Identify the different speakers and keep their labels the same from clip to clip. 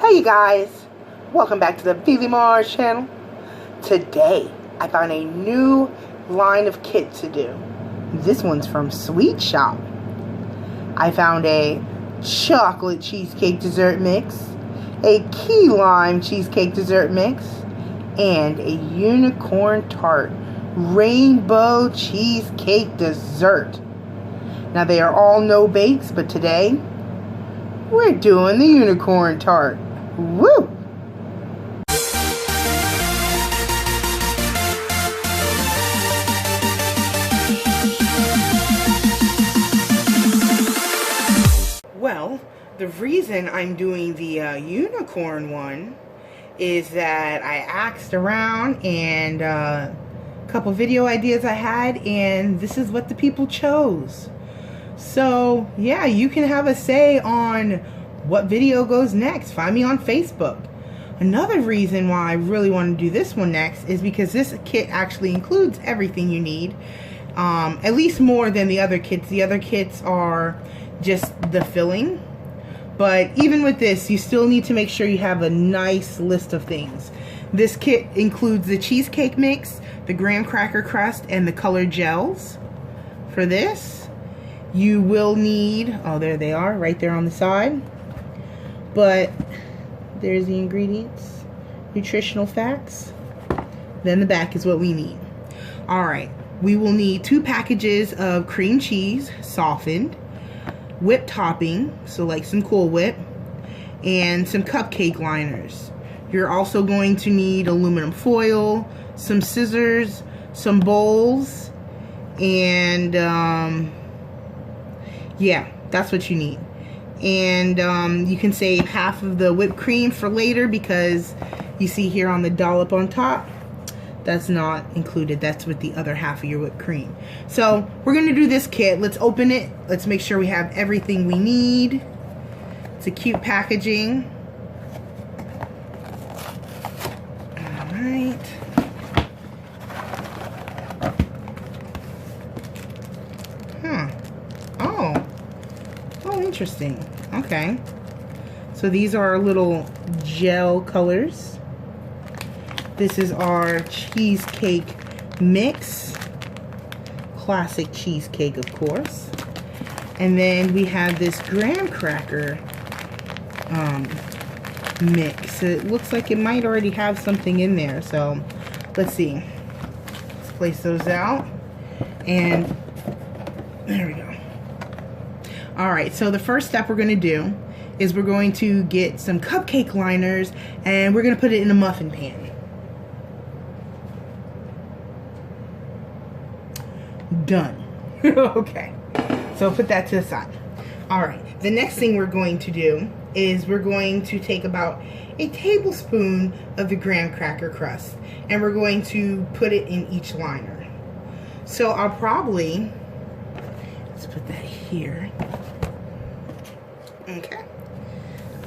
Speaker 1: Hey you guys, welcome back to the Vivi Mars channel. Today I found a new line of kit to do. This one's from SWEETSHOP. I found a chocolate cheesecake dessert mix, a key lime cheesecake dessert mix, and a unicorn tart rainbow cheesecake dessert. Now they are all no bakes, but today we're doing the unicorn tart. Woo! Well, the reason I'm doing the unicorn one is that I asked around and a couple video ideas I had, and this is what the people chose. So yeah, you can have a say on what video goes next. Find me on Facebook. Another reason why I really want to do this one next is because this kit actually includes everything you need, at least more than the other kits. The other kits are just the filling, but even with this you still need to make sure you have a nice list of things. This kit includes the cheesecake mix, the graham cracker crust, and the colored gels. For this you will need, oh there they are right there on the side, but there's the ingredients, nutritional facts, then the back is what we need. Alright, we will need 2 packages of cream cheese softened, whipped topping, so like some Cool Whip, and some cupcake liners. You're also going to need aluminum foil, some scissors, some bowls, and yeah, that's what you need. And you can save half of the whipped cream for later, because you see here on the dollop on top, that's not included. That's with the other half of your whipped cream. So we're going to do this kit. Let's open it. Let's make sure we have everything we need. It's a cute packaging. Alright. Oh, interesting. Okay. So these are our little gel colors. This is our cheesecake mix. Classic cheesecake, of course. And then we have this graham cracker mix. It looks like it might already have something in there. So let's see. Let's place those out. And there we go. Alright, so the first step we're going to do is we're going to get some cupcake liners and we're going to put it in a muffin pan. Done. Okay, so put that to the side. Alright, the next thing we're going to do is we're going to take about a tablespoon of the graham cracker crust and we're going to put it in each liner. So I'll probably, let's put that here. Okay,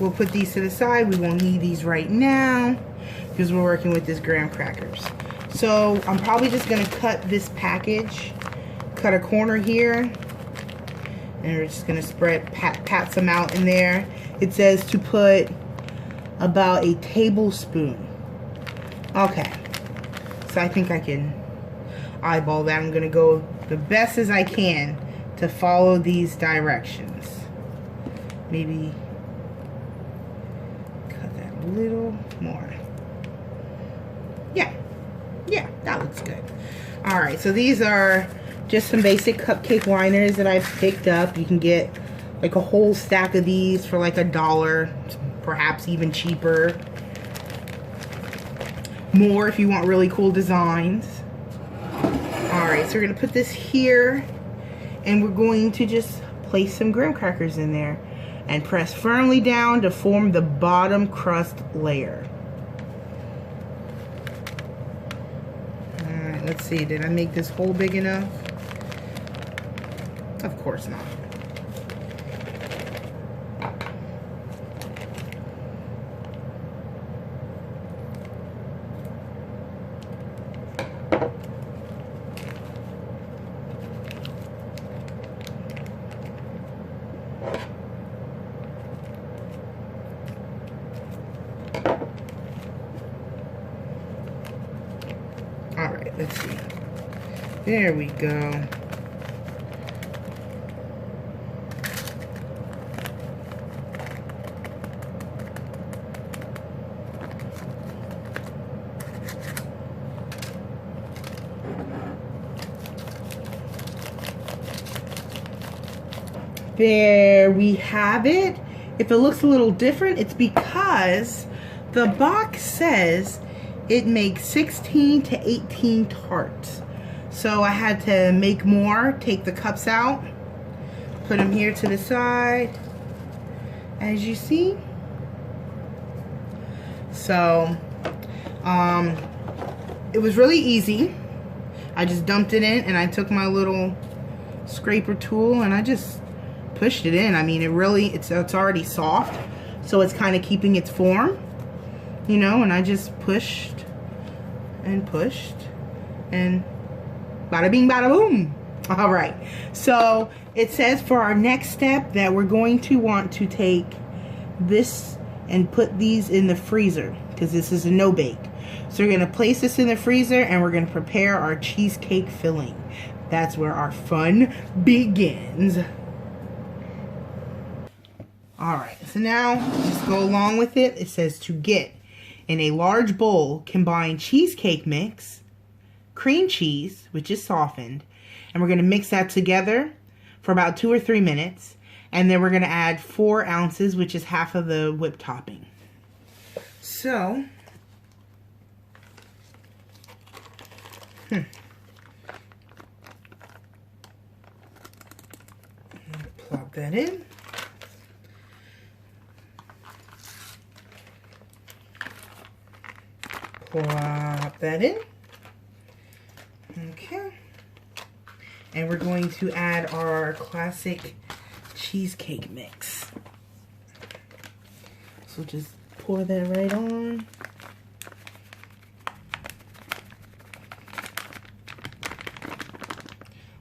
Speaker 1: we'll put these to the side. We won't need these right now because we're working with this graham crackers. So I'm probably just going to cut this package, cut a corner here, and we're just going to spread, pat some out in there. It says to put about a tablespoon. Okay, so I think I can eyeball that. I'm going to go the best as I can to follow these directions. Maybe cut that a little more. Yeah, that looks good. Alright, so these are just some basic cupcake liners that I've picked up. You can get like a whole stack of these for like $1, perhaps even cheaper. More if you want really cool designs. Alright, so we're going to put this here and we're going to just place some graham crackers in there and press firmly down to form the bottom crust layer. Alright, let's see. Did I make this hole big enough? Of course not. Alright, let's see. There we go. There we have it. If it looks a little different, it's because the box says it makes 16 to 18 tarts. So I had to make more, take the cups out, put them here to the side, as you see. So, it was really easy. I just dumped it in and I took my little scraper tool and I just pushed it in. I mean, it's already soft, so it's kind of keeping its form, you know, and I just pushed and pushed and bada bing bada boom. All right, so it says for our next step that we're going to want to take this and put these in the freezer because this is a no bake. So we're going to place this in the freezer and we're going to prepare our cheesecake filling. That's where our fun begins. Alright, so now just go along with it. It says to get in a large bowl, combine cheesecake mix, cream cheese, which is softened, and we're going to mix that together for about 2 or 3 minutes, and then we're going to add 4 ounces, which is half of the whipped topping. So, plop that in. Plop that in. Okay. And we're going to add our classic cheesecake mix. So just pour that right on.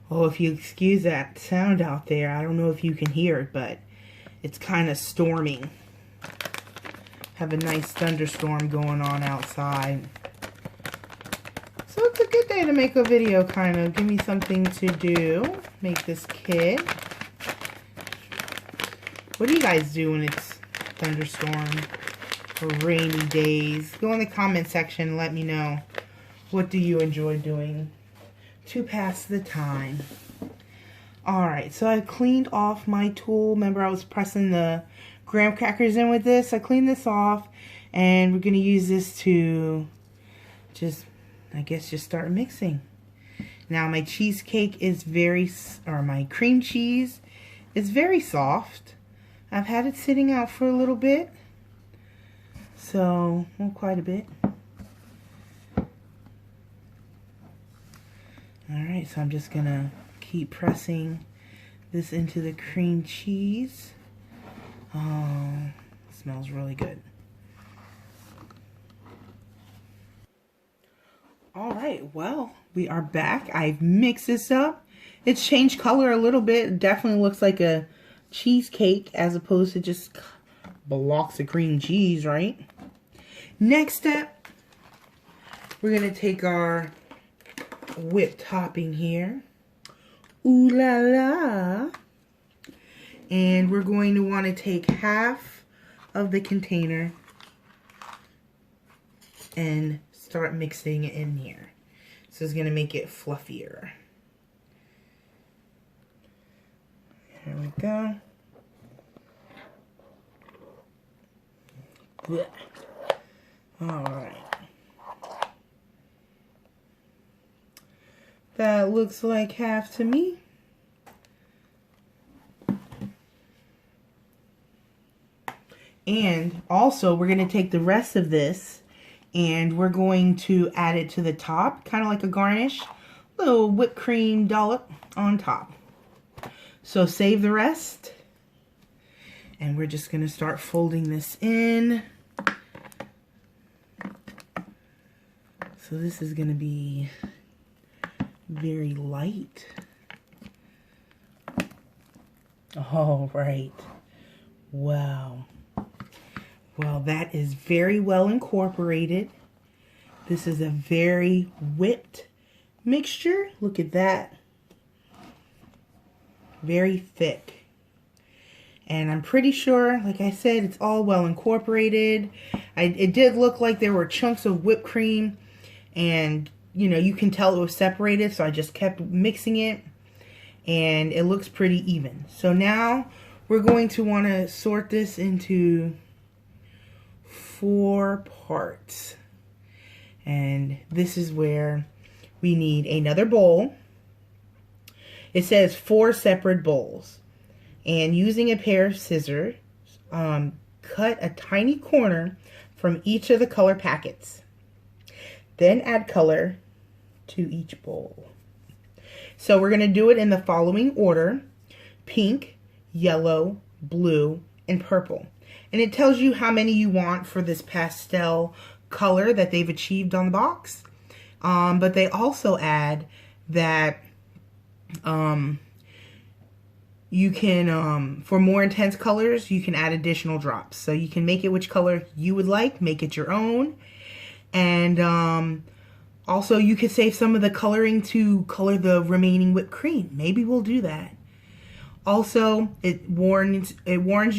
Speaker 1: Oh, if you excuse that sound out there, I don't know if you can hear it, but it's kind of storming. Have a nice thunderstorm going on outside. So it's a good day to make a video, kind of. Give me something to do. Make this kit. What do you guys do when it's thunderstorm or rainy days? Go in the comment section and let me know. What do you enjoy doing to pass the time? Alright, so I cleaned off my tool. Remember I was pressing the graham crackers in with this. I cleaned this off and we're going to use this to just, I guess, just start mixing. Now my cheesecake is my cream cheese is very soft. I've had it sitting out for a little bit. So, well, quite a bit. Alright, so I'm just going to keep pressing this into the cream cheese. Oh, it smells really good. Alright, well, we are back. I've mixed this up. It's changed color a little bit. It definitely looks like a cheesecake as opposed to just blocks of cream cheese, right? Next step, we're going to take our whipped topping here. Ooh la la. And we're going to want to take half of the container and start mixing it in here. So it's going to make it fluffier. There we go. Blech. All right. That looks like half to me. And also we're going to take the rest of this and we're going to add it to the top, kind of like a garnish, little whipped cream dollop on top. So save the rest. And we're just going to start folding this in. So this is going to be very light. All right. Wow. Well, that is very well incorporated. This is a very whipped mixture. Look at that. Very thick. And I'm pretty sure, like I said, it's all well incorporated. It did look like there were chunks of whipped cream, and you know, you can tell it was separated, so I just kept mixing it, and it looks pretty even. So now we're going to want to sort this into 4 parts. And this is where we need another bowl. It says 4 separate bowls. And using a pair of scissors, cut a tiny corner from each of the color packets. Then add color to each bowl. So we're going to do it in the following order: pink, yellow, blue, and purple. And it tells you how many you want for this pastel color that they've achieved on the box. But they also add that you can, for more intense colors, you can add additional drops. So you can make it which color you would like, make it your own. And also you could save some of the coloring to color the remaining whipped cream. Maybe we'll do that. Also, it warns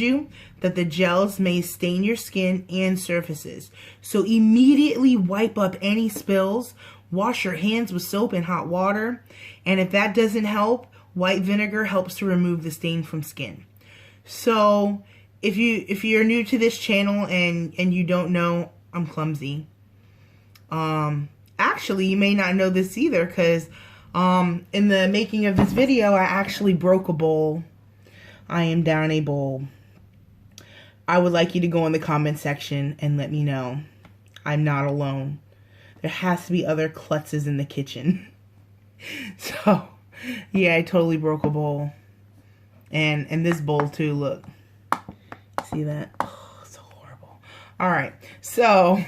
Speaker 1: you that the gels may stain your skin and surfaces. So immediately wipe up any spills. Wash your hands with soap and hot water. And if that doesn't help, white vinegar helps to remove the stain from skin. So if you're new to this channel and you don't know, I'm clumsy. Actually, you may not know this either, because in the making of this video, I actually broke a bowl. I am down a bowl. I would like you to go in the comment section and let me know. I'm not alone. There has to be other klutzes in the kitchen. So, yeah, I totally broke a bowl. And this bowl too, look. See that? Oh, it's so horrible. Alright, so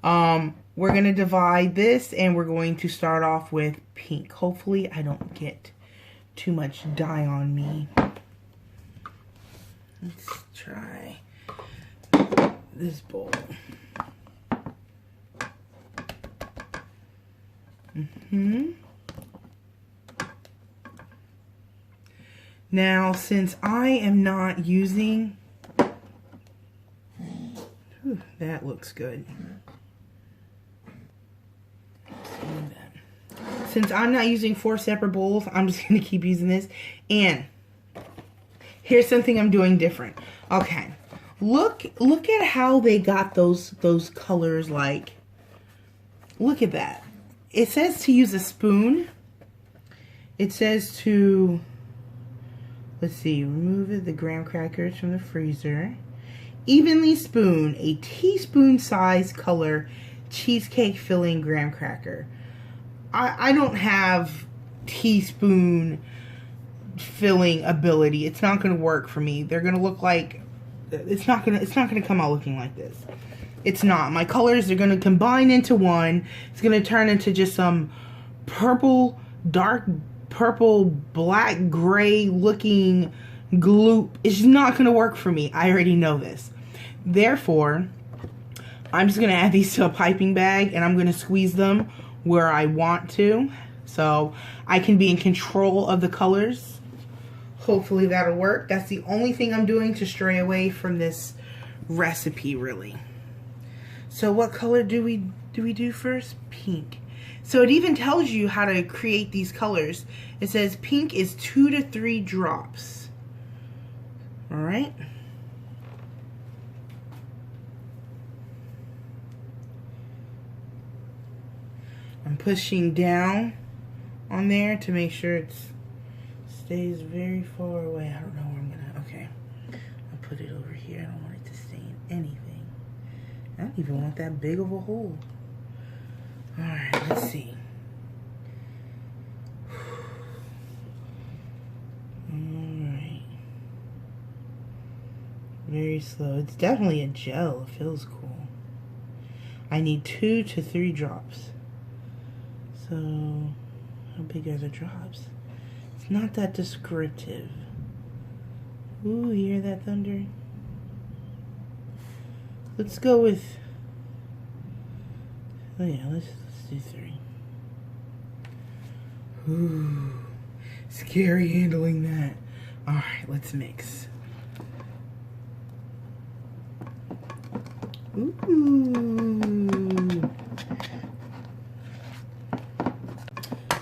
Speaker 1: we're going to divide this, and we're going to start off with pink. Hopefully I don't get too much dye on me. Let's try this bowl. Now, since I am not using... Whew, that looks good. Since I'm not using 4 separate bowls, I'm just going to keep using this. And here's something I'm doing different. Okay, look at how they got those colors. Like, look at that. It says to use a spoon. It says to, let's see, remove the graham crackers from the freezer. Evenly spoon a teaspoon size color cheesecake filling graham cracker. I don't have teaspoon filling ability. It's not going to work for me. They're going to look like, it's not going to come out looking like this. It's not. My colors are going to combine into one. It's going to turn into just some purple, dark purple, black, gray looking gloop. It's not going to work for me. I already know this. Therefore, I'm just going to add these to a piping bag, and I'm going to squeeze them where I want to, so I can be in control of the colors. Hopefully that'll work. That's the only thing I'm doing to stray away from this recipe, really. So what color do we do first? Pink. So it even tells you how to create these colors. It says pink is 2 to 3 drops. All right. I'm pushing down on there to make sure it stays very far away. I don't know where I'm gonna, okay. I'll put it over here. I don't want it to stain anything. I don't even want that big of a hole. Alright, let's see. Alright. Very slow. It's definitely a gel. It feels cool. I need 2 to 3 drops. So, how big are the drops? It's not that descriptive. Ooh, you hear that thunder? Let's go with, oh yeah, let's do 3. Ooh, scary handling that. Alright, let's mix. Ooh.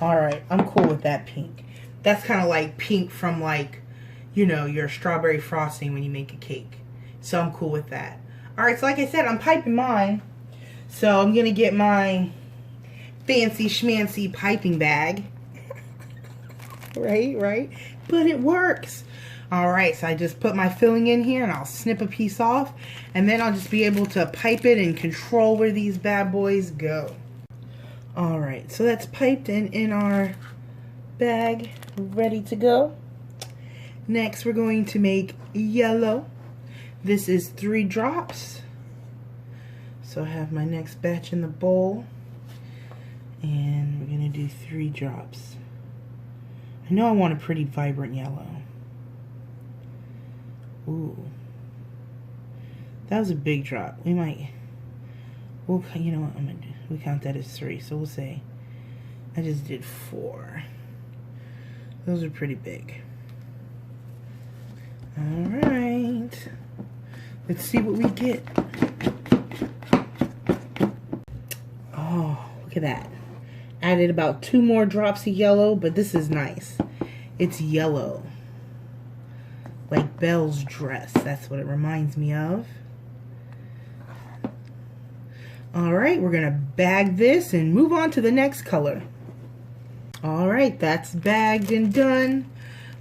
Speaker 1: Alright, I'm cool with that pink. That's kind of like pink from, like, you know, your strawberry frosting when you make a cake. So I'm cool with that. Alright, so like I said, I'm piping mine. So I'm going to get my fancy schmancy piping bag. Right? But it works. Alright, so I just put my filling in here and I'll snip a piece off. And then I'll just be able to pipe it and control where these bad boys go. Alright, so that's piped and in our bag, ready to go. Next, we're going to make yellow. This is 3 drops. So I have my next batch in the bowl. And we're going to do 3 drops. I know I want a pretty vibrant yellow. Ooh. That was a big drop. We might, well, you know what I'm going to do? We count that as 3, so we'll say I just did 4. Those are pretty big. Alright. Let's see what we get. Oh, look at that. Added about 2 more drops of yellow, but this is nice. It's yellow. Like Belle's dress. That's what it reminds me of. Alright, we're going to bag this and move on to the next color. Alright, that's bagged and done.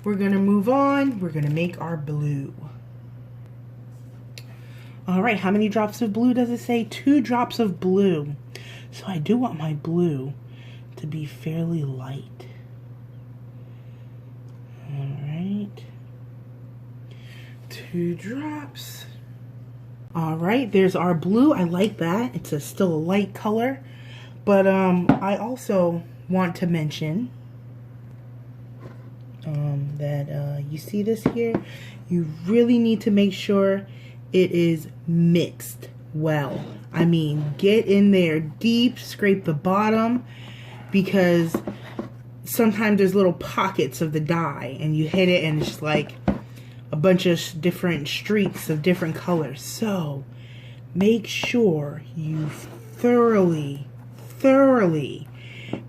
Speaker 1: We're going to move on. We're going to make our blue. Alright, how many drops of blue does it say? 2 drops of blue. So I do want my blue to be fairly light. Alright. 2 drops. Alright, there's our blue. I like that. It's still a light color. But I also want to mention that you see this here? You really need to make sure it is mixed well. I mean, get in there deep, scrape the bottom, because sometimes there's little pockets of the dye and you hit it and it's just like a bunch of different streaks of different colors. So make sure you thoroughly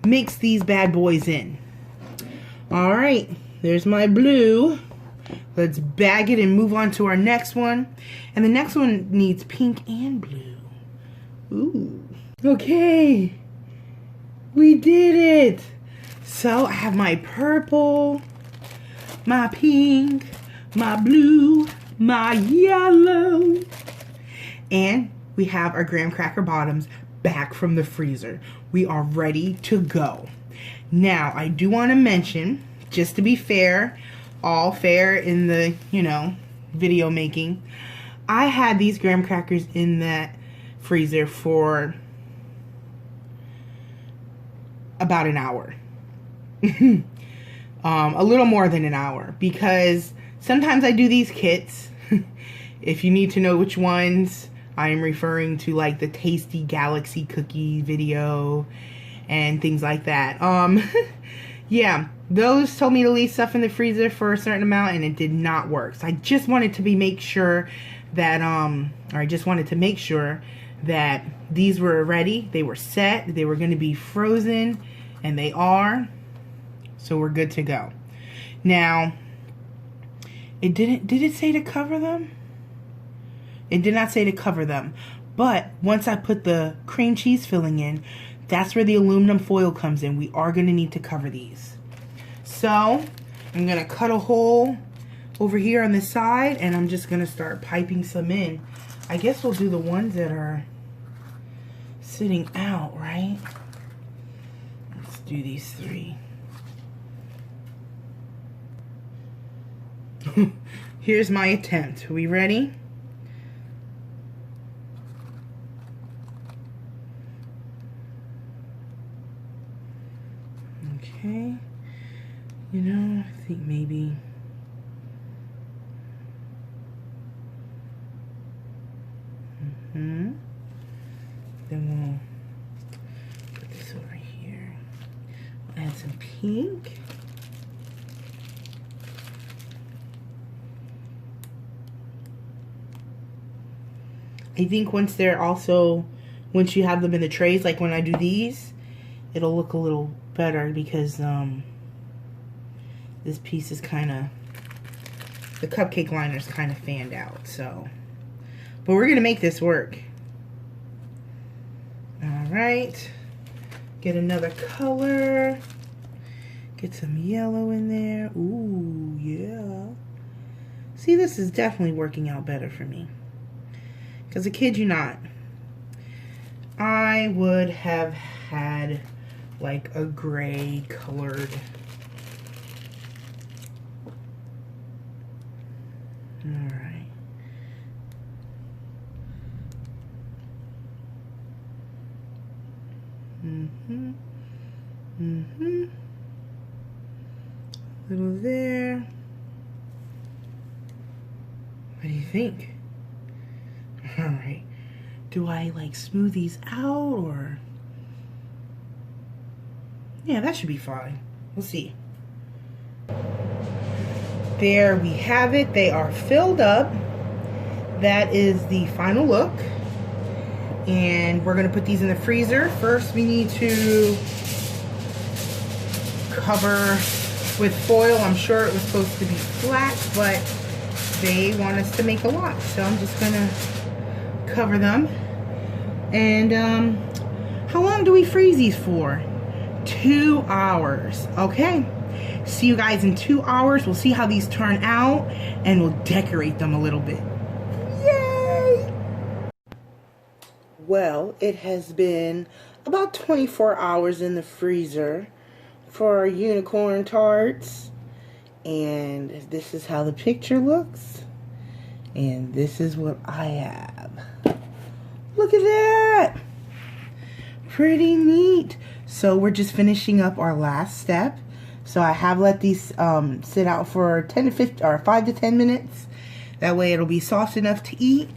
Speaker 1: mix these bad boys in. Alright, there's my blue. Let's bag it and move on to our next one. And the next one needs pink and blue. Ooh. Okay. We did it. So I have my purple, my pink, my blue, my yellow. And we have our graham cracker bottoms back from the freezer. We are ready to go. Now, I do want to mention, just to be fair, all fair in the, you know, video making, I had these graham crackers in that freezer for about an hour. A little more than an hour, because sometimes I do these kits. If you need to know which ones, I am referring to like the Tasty Galaxy Cookie video and things like that. Yeah, those told me to leave stuff in the freezer for a certain amount and it did not work. So I just wanted to make sure that, or I just wanted to make sure that these were ready, they were set, they were going to be frozen, and they are. So we're good to go. Now, did it say to cover them? It did not say to cover them. But once I put the cream cheese filling in, that's where the aluminum foil comes in. We are going to need to cover these. So, I'm going to cut a hole over here on the side, and I'm just going to start piping some in. I guess we'll do the ones that are sitting out, right? Let's do these 3. Here's my attempt. Are we ready? Okay. You know, I think maybe Then we'll put this over here. We'll add some pink. I think once you have them in the trays, like when I do these, it'll look a little better because this piece is kind of, the cupcake liner is kind of fanned out, so. But we're gonna make this work. All right, get another color. Get some yellow in there. Ooh, yeah. See, this is definitely working out better for me. Because I kid you not, I would have had like a gray colored. Alright. A little there. What do you think? Alright. Do I like smooth these out or? Yeah, that should be fine. We'll see. There we have it. They are filled up. That is the final look. And we're going to put these in the freezer. First, we need to cover with foil. I'm sure it was supposed to be flat, but they want us to make a lot. So I'm just going to cover them. And how long do we freeze these for? 2 hours. Okay. See you guys in 2 hours. We'll see how these turn out and we'll decorate them a little bit. Yay! Well, it has been about 24 hours in the freezer for our unicorn tarts. And this is how the picture looks. And this is what I have. Look at that! Pretty neat. So we're just finishing up our last step. So I have let these sit out for 10 to 15 or 5 to 10 minutes. That way it'll be soft enough to eat.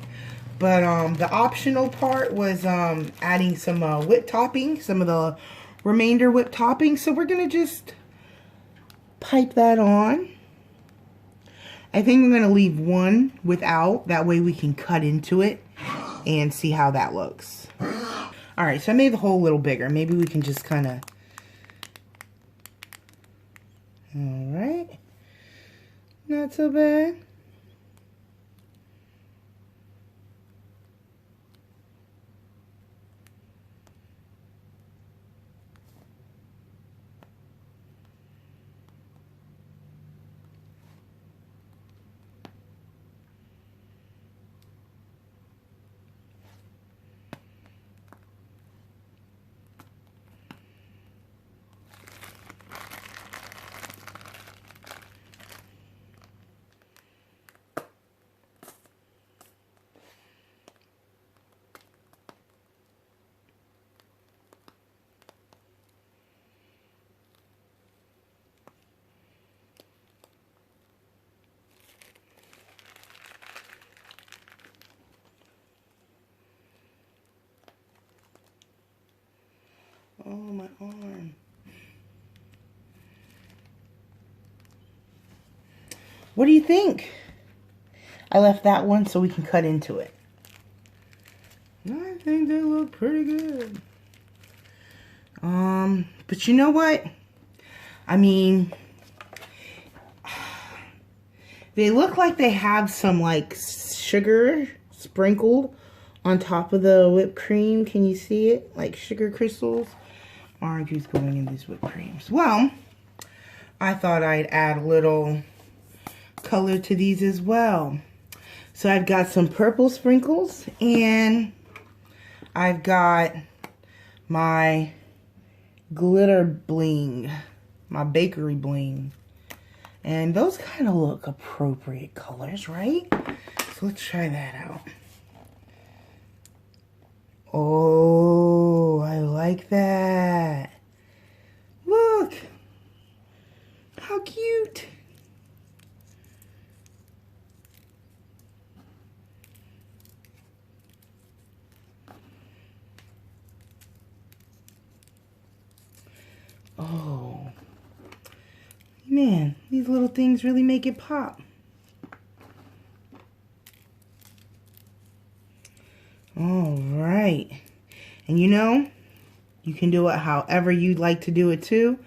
Speaker 1: But the optional part was adding some whipped topping, some of the remainder whipped topping. So we're gonna just pipe that on. I think I'm gonna leave one without. That way we can cut into it and see how that looks. Alright, so I made the hole a little bigger. Maybe we can just kind of... Alright. Not so bad. Oh, my arm. What do you think? I left that one so we can cut into it. I think they look pretty good. But you know what? I mean, they look like they have some like sugar sprinkled on top of the whipped cream. Can you see it? Like sugar crystals. Orange juice going in these whipped creams. Well, I thought I'd add a little color to these as well. So I've got some purple sprinkles and I've got my glitter bling, my bakery bling. And those kind of look appropriate colors, right? So let's try that out. Oh, I like that. Look. How cute. Oh, man, these little things really make it pop. All right. And you know, you can do it however you'd like to do it too.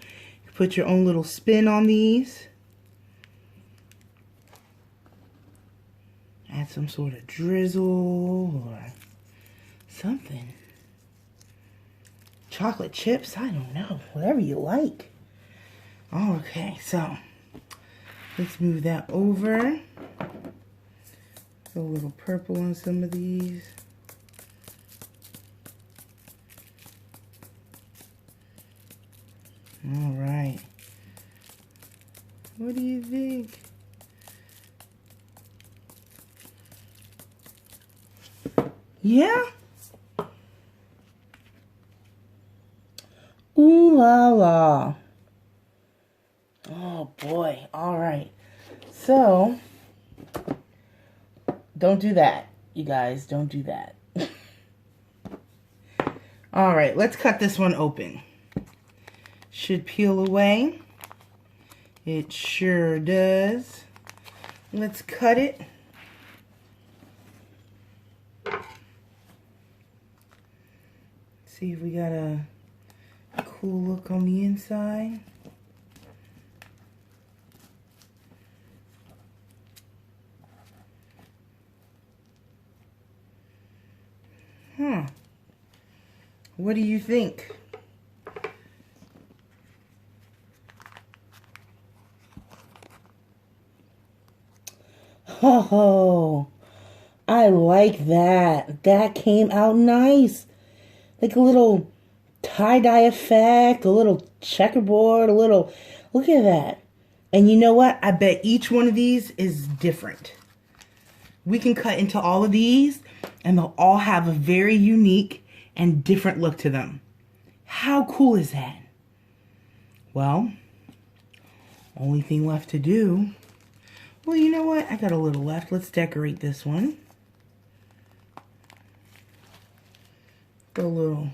Speaker 1: You put your own little spin on these. Add some sort of drizzle or something. Chocolate chips, I don't know, whatever you like. Okay, so let's move that over. Go a little purple on some of these. All right. What do you think? Yeah? Ooh la la. Oh boy. All right. So, don't do that, you guys. Don't do that. All right. Let's cut this one open. Should peel away. It sure does. Let's cut it. See if we got a cool look on the inside. Huh. What do you think? Oh, I like that. That came out nice. Like a little tie-dye effect, a little checkerboard, a little... Look at that. And you know what? I bet each one of these is different. We can cut into all of these, and they'll all have a very unique and different look to them. How cool is that? Well, only thing left to do... Well, you know what? I got a little left. Let's decorate this one. Put a little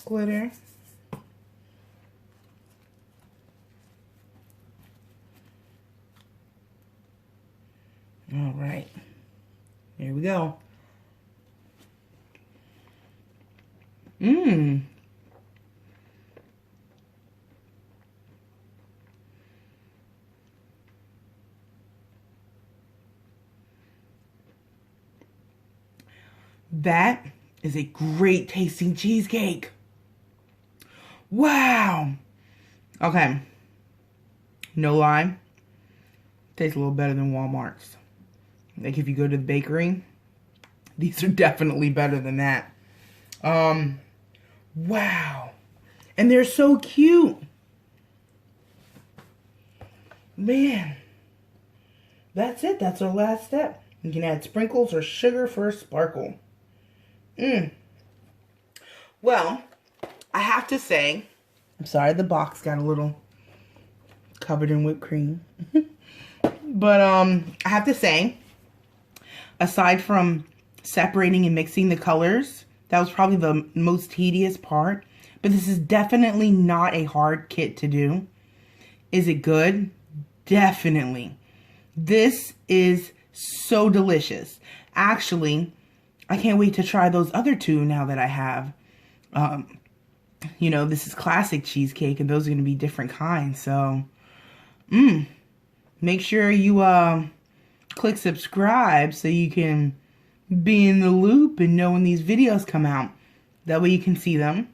Speaker 1: glitter. All right. Here we go. Mmm. That is a great tasting cheesecake. Wow. Okay. No lie. Tastes a little better than Walmart's. Like if you go to the bakery, these are definitely better than that. Wow. And they're so cute. Man. That's it. That's our last step. You can add sprinkles or sugar for a sparkle. Well, I have to say, I'm sorry the box got a little covered in whipped cream. But I have to say, aside from separating and mixing the colors, that was probably the most tedious part. But this is definitely not a hard kit to do. Is it good? Definitely. This is so delicious. Actually, I can't wait to try those other two now that I have. You know, this is classic cheesecake and those are going to be different kinds. So, make sure you click subscribe so you can be in the loop and know when these videos come out. That way you can see them.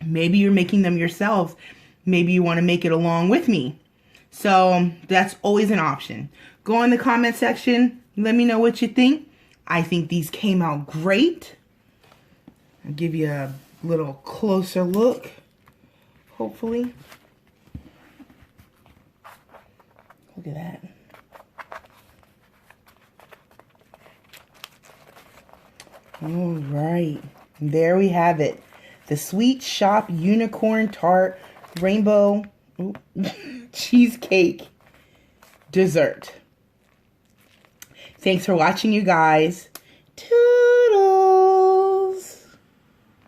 Speaker 1: Maybe you're making them yourselves. Maybe you want to make it along with me. So, that's always an option. Go in the comment section. Let me know what you think. I think these came out great. I'll give you a little closer look, hopefully. Look at that. All right. There we have it. The SWEETSHOP Unicorn Tart Rainbow Cheesecake Dessert. Thanks for watching, you guys.